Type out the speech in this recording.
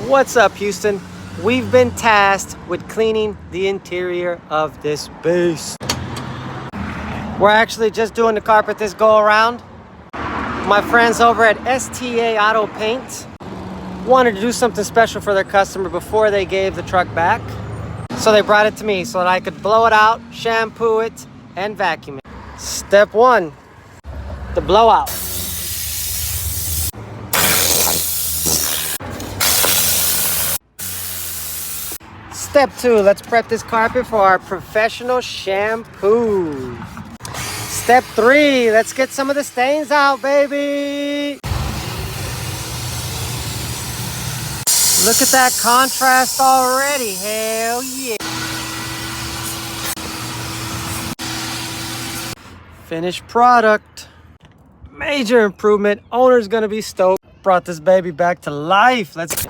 What's up, Houston? We've been tasked with cleaning the interior of this beast. We're actually just doing the carpet this go around. My friends over at STA Auto Paint wanted to do something special for their customer before they gave the truck back. So they brought it to me so that I could blow it out, shampoo it, and vacuum it. Step one, the blowout. Step two, let's prep this carpet for our professional shampoo. Step three, let's get some of the stains out, baby. Look at that contrast already, hell yeah. Finished product. Major improvement, owner's gonna be stoked. Brought this baby back to life. Let's